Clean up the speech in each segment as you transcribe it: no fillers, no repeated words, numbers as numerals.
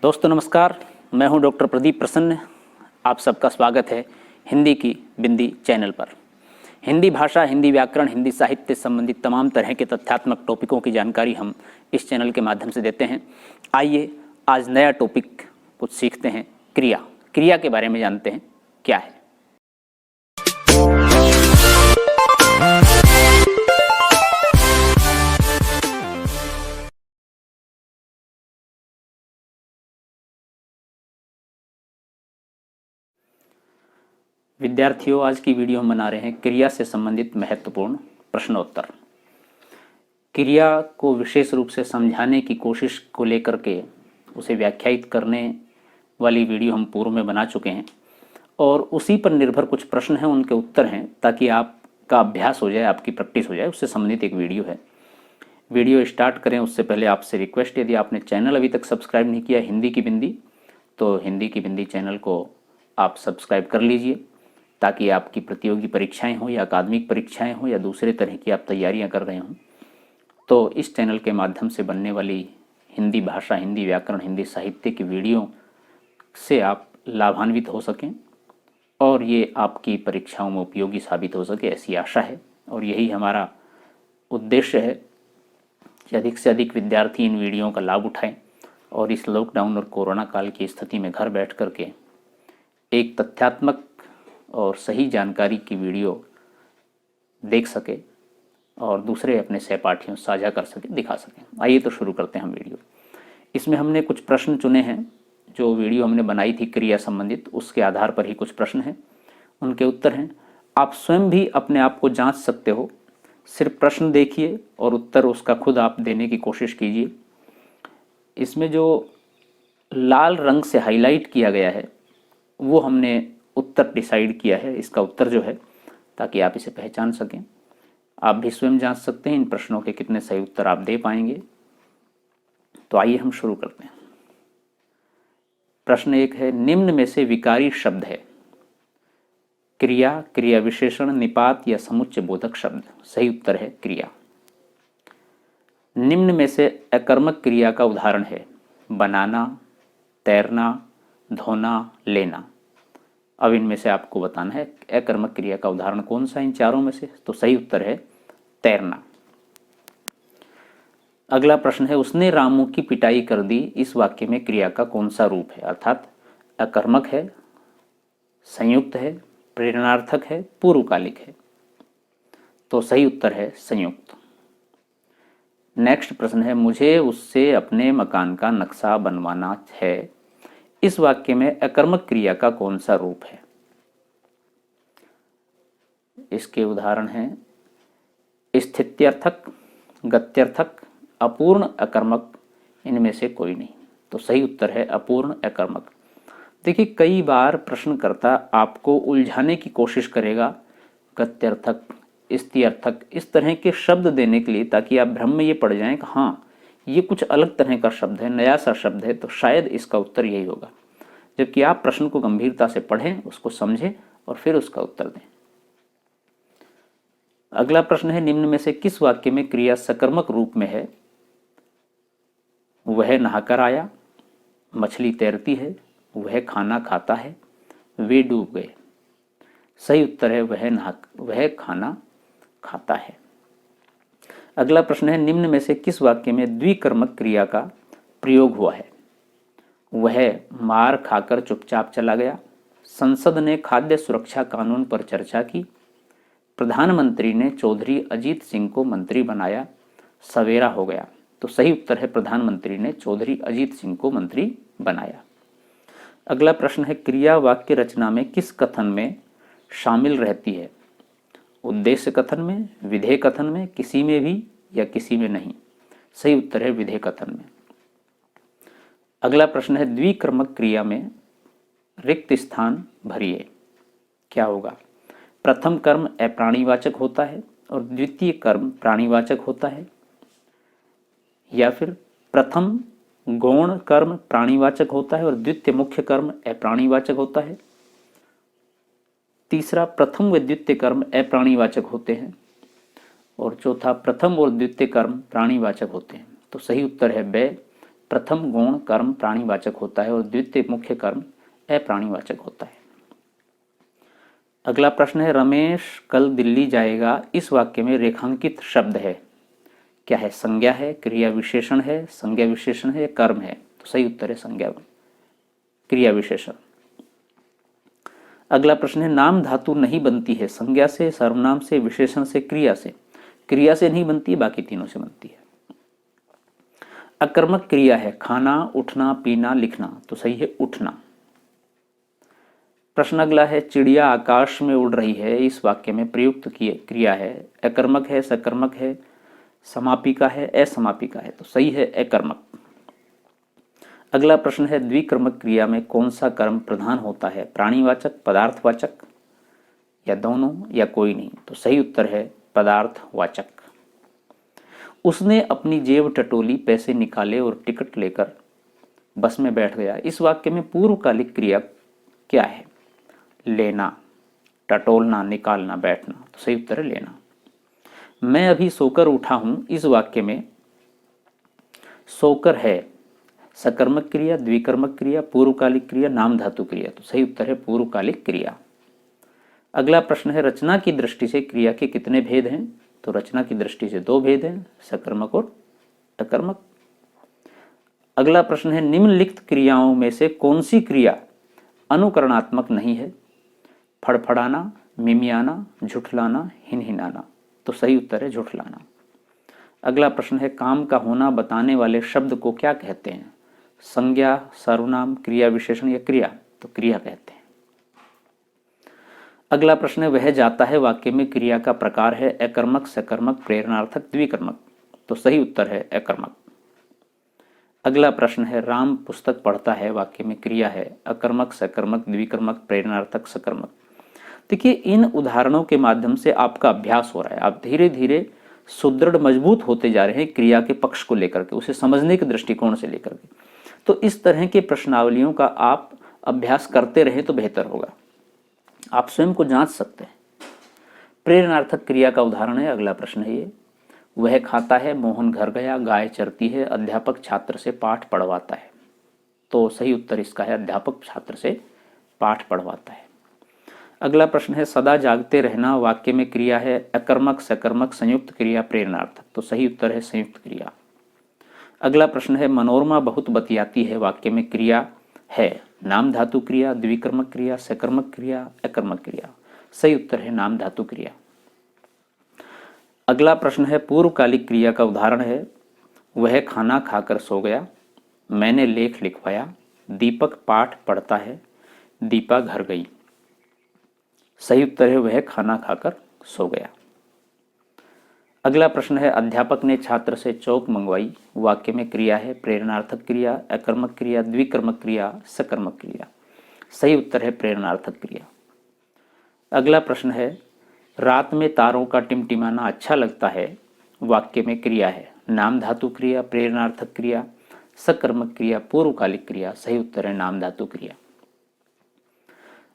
दोस्तों नमस्कार, मैं हूं डॉक्टर प्रदीप प्रसन्न। आप सबका स्वागत है हिंदी की बिंदी चैनल पर। हिंदी भाषा, हिंदी व्याकरण, हिंदी साहित्य से संबंधित तमाम तरह के तथ्यात्मक टॉपिकों की जानकारी हम इस चैनल के माध्यम से देते हैं। आइए आज नया टॉपिक कुछ सीखते हैं। क्रिया के बारे में जानते हैं क्या है। विद्यार्थियों, आज की वीडियो हम बना रहे हैं क्रिया से संबंधित महत्वपूर्ण प्रश्नोत्तर। क्रिया को विशेष रूप से समझाने की कोशिश को लेकर के उसे व्याख्यायित करने वाली वीडियो हम पूर्व में बना चुके हैं और उसी पर निर्भर कुछ प्रश्न हैं, उनके उत्तर हैं, ताकि आपका अभ्यास हो जाए, आपकी प्रैक्टिस हो जाए, उससे संबंधित एक वीडियो है। वीडियो स्टार्ट करें उससे पहले आपसे रिक्वेस्ट, यदि आपने चैनल अभी तक सब्सक्राइब नहीं किया हिंदी की बिंदी, तो हिंदी की बिंदी चैनल को आप सब्सक्राइब कर लीजिए, ताकि आपकी प्रतियोगी परीक्षाएं हों या अकादमिक परीक्षाएं हों या दूसरे तरह की आप तैयारियां कर रहे हों, तो इस चैनल के माध्यम से बनने वाली हिंदी भाषा, हिंदी व्याकरण, हिंदी साहित्य की वीडियो से आप लाभान्वित हो सकें और ये आपकी परीक्षाओं में उपयोगी साबित हो सके, ऐसी आशा है। और यही हमारा उद्देश्य है कि अधिक से अधिक विद्यार्थी इन वीडियो का लाभ उठाएं और इस लॉकडाउन और कोरोना काल की स्थिति में घर बैठ कर के एक तथ्यात्मक और सही जानकारी की वीडियो देख सके और दूसरे अपने सहपाठियों साझा कर सके, दिखा सकें। आइए तो शुरू करते हैं हम वीडियो। इसमें हमने कुछ प्रश्न चुने हैं, जो वीडियो हमने बनाई थी क्रिया संबंधित, उसके आधार पर ही कुछ प्रश्न हैं, उनके उत्तर हैं। आप स्वयं भी अपने आप को जांच सकते हो, सिर्फ प्रश्न देखिए और उत्तर उसका खुद आप देने की कोशिश कीजिए। इसमें जो लाल रंग से हाईलाइट किया गया है वो हमने उत्तर डिसाइड किया है, इसका उत्तर जो है, ताकि आप इसे पहचान सकें। आप भी स्वयं जांच सकते हैं इन प्रश्नों के कितने सही उत्तर आप दे पाएंगे। तो आइए हम शुरू करते हैं। प्रश्न 1 है, निम्न में से विकारी शब्द है क्रिया, क्रिया विशेषण, निपात या समुच्चय बोधक शब्द। सही उत्तर है क्रिया। निम्न में से अकर्मक क्रिया का उदाहरण है बनाना, तैरना, धोना, लेना। अब इनमें से आपको बताना है अकर्मक क्रिया का उदाहरण कौन सा इन चारों में से। तो सही उत्तर है तैरना। अगला प्रश्न है, उसने रामू की पिटाई कर दी, इस वाक्य में क्रिया का कौन सा रूप है, अर्थात अकर्मक है, संयुक्त है, प्रेरणार्थक है, पूर्वकालिक है। तो सही उत्तर है संयुक्त। नेक्स्ट प्रश्न है, मुझे उससे अपने मकान का नक्शा बनवाना है, इस वाक्य में अकर्मक क्रिया का कौन सा रूप है। इसके उदाहरण हैं स्थित्यर्थक, गत्यर्थक, अपूर्ण अकर्मक, इनमें से कोई नहीं। तो सही उत्तर है अपूर्ण अकर्मक। देखिए, कई बार प्रश्नकर्ता आपको उलझाने की कोशिश करेगा गत्यर्थक, स्थित्यर्थक, इस तरह के शब्द देने के लिए, ताकि आप भ्रम में ये पड़ जाएं कि हाँ ये कुछ अलग तरह का शब्द है, नया सा शब्द है, तो शायद इसका उत्तर यही होगा। जबकि आप प्रश्न को गंभीरता से पढ़ें, उसको समझें और फिर उसका उत्तर दें। अगला प्रश्न है, निम्न में से किस वाक्य में क्रिया सकर्मक रूप में है। वह नहाकर आया, मछली तैरती है, वह खाना खाता है, वे डूब गए। सही उत्तर है वह खाना खाता है। अगला प्रश्न है, निम्न में से किस वाक्य में द्विकर्मक क्रिया का प्रयोग हुआ है। वह मार खाकर चुपचाप चला गया, संसद ने खाद्य सुरक्षा कानून पर चर्चा की, प्रधानमंत्री ने चौधरी अजीत सिंह को मंत्री बनाया, सवेरा हो गया। तो सही उत्तर है प्रधानमंत्री ने चौधरी अजीत सिंह को मंत्री बनाया। अगला प्रश्न है, क्रिया वाक्य रचना में किस कथन में शामिल रहती है। उद्देश्य कथन में, विधेय कथन में, किसी में भी या किसी में नहीं। सही उत्तर है विधेय कथन में। अगला प्रश्न है, द्विकर्मक क्रिया में रिक्त स्थान भरिए। क्या होगा। प्रथम कर्म अप्राणीवाचक होता है और द्वितीय कर्म प्राणीवाचक होता है, या फिर प्रथम गौण कर्म प्राणीवाचक होता है और द्वितीय मुख्य कर्म अप्राणीवाचक होता है। तीसरा, प्रथम व द्वितीय कर्म अप्राणीवाचक होते हैं और चौथा, प्रथम और द्वितीय कर्म प्राणीवाचक होते हैं। तो सही उत्तर है ब, प्रथम गौण कर्म प्राणीवाचक होता है और द्वितीय मुख्य कर्म अप्राणीवाचक होता है। अगला प्रश्न है, रमेश कल दिल्ली जाएगा, इस वाक्य में रेखांकित शब्द है, क्या है? संज्ञा है, क्रिया विशेषण है, संज्ञा विशेषण है, कर्म है? तो सही उत्तर है संज्ञा क्रिया विशेषण। अगला प्रश्न है, नाम धातु नहीं बनती है संज्ञा से, सर्वनाम से, विशेषण से, क्रिया से। क्रिया से नहीं बनती, बाकी तीनों से बनती है। अकर्मक क्रिया है, खाना, उठना, पीना, लिखना। तो सही है उठना। प्रश्न अगला है, चिड़िया आकाश में उड़ रही है, इस वाक्य में प्रयुक्त क्रिया है, अकर्मक है, सकर्मक है, समापिका है, असमापिका है? तो सही है अकर्मक। अगला प्रश्न है, द्विकर्मक क्रिया में कौन सा कर्म प्रधान होता है? प्राणीवाचक, पदार्थवाचक या दोनों या कोई नहीं? तो सही उत्तर है पदार्थवाचक। उसने अपनी जेब टटोली, पैसे निकाले और टिकट लेकर बस में बैठ गया, इस वाक्य में पूर्वकालिक क्रिया क्या है? लेना, टटोलना, निकालना, बैठना। तो सही उत्तर है लेना। मैं अभी सोकर उठा हूं, इस वाक्य में सोकर है सकर्मक क्रिया, द्विकर्मक क्रिया, पूर्वकालिक क्रिया, नाम धातु क्रिया? तो सही उत्तर है पूर्वकालिक क्रिया। अगला प्रश्न है, रचना की दृष्टि से क्रिया के कितने भेद हैं? तो रचना की दृष्टि से 2 भेद हैं, सकर्मक और अकर्मक। अगला प्रश्न है, निम्नलिखित क्रियाओं में से कौन सी क्रिया अनुकरणात्मक नहीं है? फड़फड़ाना, मिमियाना, झुठलाना, हिनहिनाना। तो सही उत्तर है झुठलाना। अगला प्रश्न है, काम का होना बताने वाले शब्द को क्या कहते हैं? संज्ञा, सर्वनाम, क्रिया विशेषण या क्रिया? तो क्रिया कहते हैं। अगला प्रश्न है, वह जाता है वाक्य में क्रिया का प्रकार है अकर्मक, सकर्मक, प्रेरणार्थक, द्विकर्मक? तो सही उत्तर है अकर्मक। अगला प्रश्न है, राम पुस्तक पढ़ता है, वाक्य में क्रिया है अकर्मक, सकर्मक, द्विकर्मक, प्रेरणार्थक, सकर्मक? देखिए, इन उदाहरणों के माध्यम से आपका अभ्यास हो रहा है, आप धीरे धीरे सुदृढ़ मजबूत होते जा रहे हैं क्रिया के पक्ष को लेकर के, उसे समझने के दृष्टिकोण से लेकर के। तो इस तरह के प्रश्नावलियों का आप अभ्यास करते रहें तो बेहतर होगा, आप स्वयं को जांच सकते हैं। प्रेरणार्थक क्रिया का उदाहरण है, अगला प्रश्न है ये, वह खाता है, मोहन घर गया, गाय चरती है, अध्यापक छात्र से पाठ पढ़वाता है। तो सही उत्तर इसका है अध्यापक छात्र से पाठ पढ़वाता है। अगला प्रश्न है, सदा जागते रहना, वाक्य में क्रिया है अकर्मक, सकर्मक, संयुक्त क्रिया, प्रेरणार्थक? तो सही उत्तर है संयुक्त क्रिया। अगला प्रश्न है, मनोरमा बहुत बतियाती है, वाक्य में क्रिया है नाम धातु क्रिया, द्विकर्मक क्रिया, सकर्मक क्रिया, अकर्मक क्रिया? सही उत्तर है नाम धातु क्रिया। अगला प्रश्न है, पूर्वकालिक क्रिया का उदाहरण है, वह खाना खाकर सो गया, मैंने लेख लिखवाया, दीपक पाठ पढ़ता है, दीपा घर गई? सही उत्तर है वह खाना खाकर सो गया। अगला प्रश्न है, अध्यापक ने छात्र से चौक मंगवाई, वाक्य में क्रिया है प्रेरणार्थक क्रिया, अकर्मक क्रिया, द्विकर्मक क्रिया, सकर्मक क्रिया? सही उत्तर है प्रेरणार्थक क्रिया। अगला प्रश्न है, रात में तारों का टिमटिमाना अच्छा लगता है, वाक्य में क्रिया है नाम धातु क्रिया, प्रेरणार्थक क्रिया, सकर्मक क्रिया, पूर्वकालिक क्रिया? सही उत्तर है नाम धातु क्रिया।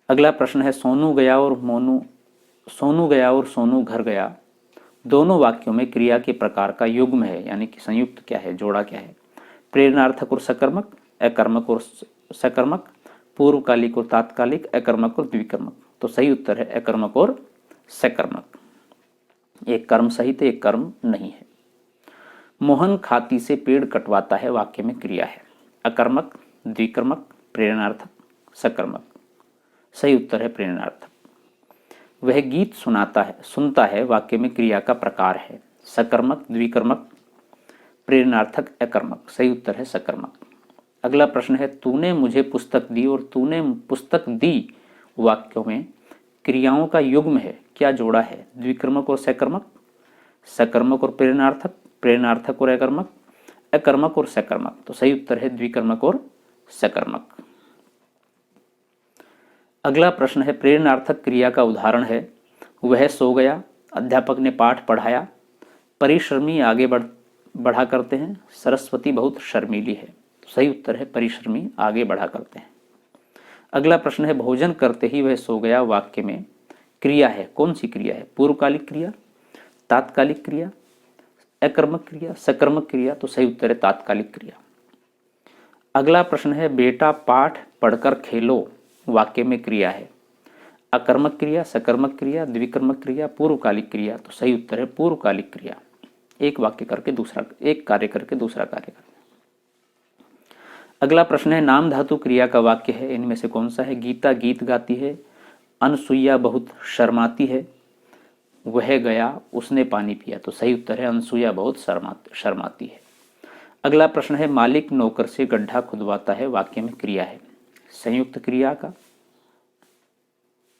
अगला प्रश्न है, सोनू गया और सोनू घर गया, दोनों वाक्यों में क्रिया के प्रकार का युग्म है, यानी कि संयुक्त क्या है, जोड़ा क्या है? प्रेरणार्थक और सकर्मक, अकर्मक और सकर्मक, पूर्वकालिक और तात्कालिक, अकर्मक और द्विकर्मक? तो सही उत्तर है अकर्मक और सकर्मक। एक कर्म सहित एक कर्म नहीं है। मोहन खाती से पेड़ कटवाता है, वाक्य में क्रिया है अकर्मक, द्विकर्मक, प्रेरणार्थक, सकर्मक? सही उत्तर है प्रेरणार्थक। वह गीत सुनता है, वाक्य में क्रिया का प्रकार है सकर्मक, द्विकर्मक, प्रेरणार्थक, अकर्मक? सही उत्तर है सकर्मक। अगला प्रश्न है, तूने मुझे पुस्तक दी और तूने पुस्तक दी, वाक्यों में क्रियाओं का युग्म है, क्या जोड़ा है? द्विकर्मक और सकर्मक, सकर्मक और प्रेरणार्थक, प्रेरणार्थक और अकर्मक, अकर्मक और सकर्मक? तो सही उत्तर है द्विकर्मक और सकर्मक। अगला प्रश्न है, प्रेरणार्थक क्रिया का उदाहरण है, वह सो गया, अध्यापक ने पाठ पढ़ाया, परिश्रमी आगे बढ़ा करते हैं, सरस्वती बहुत शर्मीली है? तो सही उत्तर है परिश्रमी आगे बढ़ा करते हैं। अगला प्रश्न है, भोजन करते ही वह सो गया, वाक्य में क्रिया है, कौन सी क्रिया है? पूर्वकालिक क्रिया, तात्कालिक क्रिया, अकर्मक क्रिया, सकर्मक क्रिया? तो सही उत्तर है तात्कालिक क्रिया। अगला प्रश्न है बेटा पाठ पढ़कर खेलो वाक्य में क्रिया है। अकर्मक क्रिया, सकर्मक क्रिया, द्विकर्मक क्रिया, पूर्वकालिक क्रिया। तो सही उत्तर है पूर्वकालिक क्रिया। एक वाक्य करके दूसरा, एक कार्य करके दूसरा कार्य करना। अगला प्रश्न है नाम धातु क्रिया का वाक्य है, इनमें से कौन सा है। गीता गीत गाती है, अनसुईया बहुत शर्माती है, वह गया उसने पानी पिया। तो सही उत्तर है अनसुईया बहुत शर्माती है। अगला प्रश्न है मालिक नौकर से गड्ढा खुदवाता है वाक्य में क्रिया है। संयुक्त क्रिया का,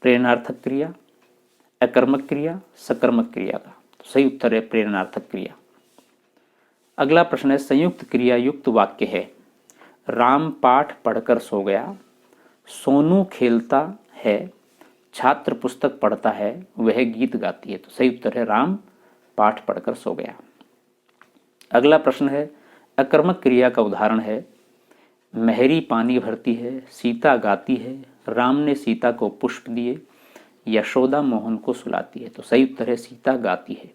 प्रेरणार्थक क्रिया, अकर्मक क्रिया, सकर्मक क्रिया का। तो सही उत्तर है प्रेरणार्थक क्रिया। अगला प्रश्न है संयुक्त क्रिया युक्त वाक्य है। राम पाठ पढ़कर सो गया, सोनू खेलता है, छात्र पुस्तक पढ़ता है, वह गीत गाती है। तो सही उत्तर है राम पाठ पढ़कर सो गया। अगला प्रश्न है अकर्मक क्रिया का उदाहरण है मेहरी पानी भरती है, सीता गाती है, राम ने सीता को पुष्प दिए, यशोदा मोहन को सुलाती है। तो सही उत्तर है सीता गाती है।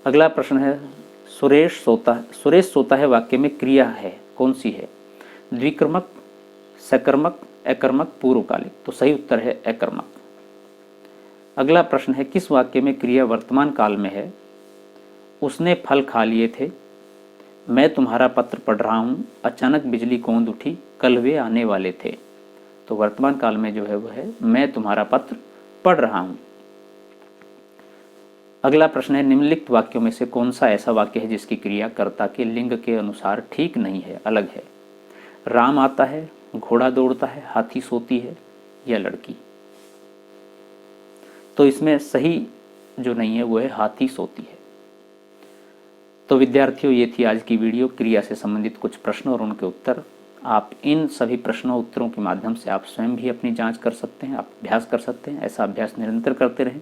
अगला प्रश्न है सुरेश सोता है वाक्य में क्रिया है, कौन सी है। द्विकर्मक, सकर्मक, अकर्मक, पूर्वकालिक। तो सही उत्तर है अकर्मक। अगला प्रश्न है किस वाक्य में क्रिया वर्तमान काल में है। उसने फल खा लिए थे, मैं तुम्हारा पत्र पढ़ रहा हूँ, अचानक बिजली कौंध उठी, कल वे आने वाले थे। तो वर्तमान काल में जो है वो है मैं तुम्हारा पत्र पढ़ रहा हूँ। अगला प्रश्न है निम्नलिखित वाक्यों में से कौन सा ऐसा वाक्य है जिसकी क्रिया कर्ता के लिंग के अनुसार ठीक नहीं है, अलग है। राम आता है, घोड़ा दौड़ता है, हाथी सोती है या लड़की। तो इसमें सही जो नहीं है वो है हाथी सोती है। तो विद्यार्थियों ये थी आज की वीडियो क्रिया से संबंधित कुछ प्रश्न और उनके उत्तर। आप इन सभी प्रश्नों उत्तरों के माध्यम से आप स्वयं भी अपनी जांच कर सकते हैं, आप अभ्यास कर सकते हैं। ऐसा अभ्यास निरंतर करते रहें।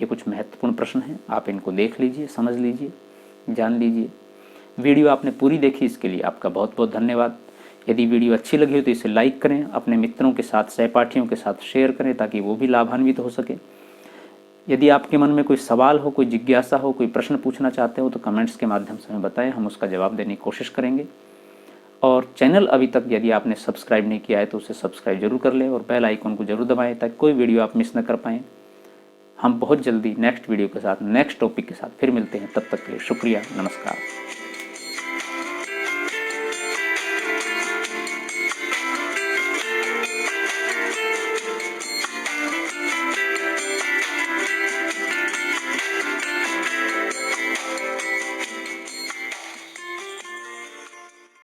ये कुछ महत्वपूर्ण प्रश्न हैं, आप इनको देख लीजिए, समझ लीजिए, जान लीजिए। वीडियो आपने पूरी देखी, इसके लिए आपका बहुत बहुत धन्यवाद। यदि वीडियो अच्छी लगी हो तो इसे लाइक करें, अपने मित्रों के साथ, सहपाठियों के साथ शेयर करें ताकि वो भी लाभान्वित हो सके। यदि आपके मन में कोई सवाल हो, कोई जिज्ञासा हो, कोई प्रश्न पूछना चाहते हो तो कमेंट्स के माध्यम से हमें बताएं, हम उसका जवाब देने की कोशिश करेंगे। और चैनल अभी तक यदि आपने सब्सक्राइब नहीं किया है तो उसे सब्सक्राइब जरूर कर लें और बेल आइकन को जरूर दबाएं ताकि कोई वीडियो आप मिस न कर पाएँ। हम बहुत जल्दी नेक्स्ट वीडियो के साथ, नेक्स्ट टॉपिक के साथ फिर मिलते हैं। तब तक के लिए शुक्रिया, नमस्कार।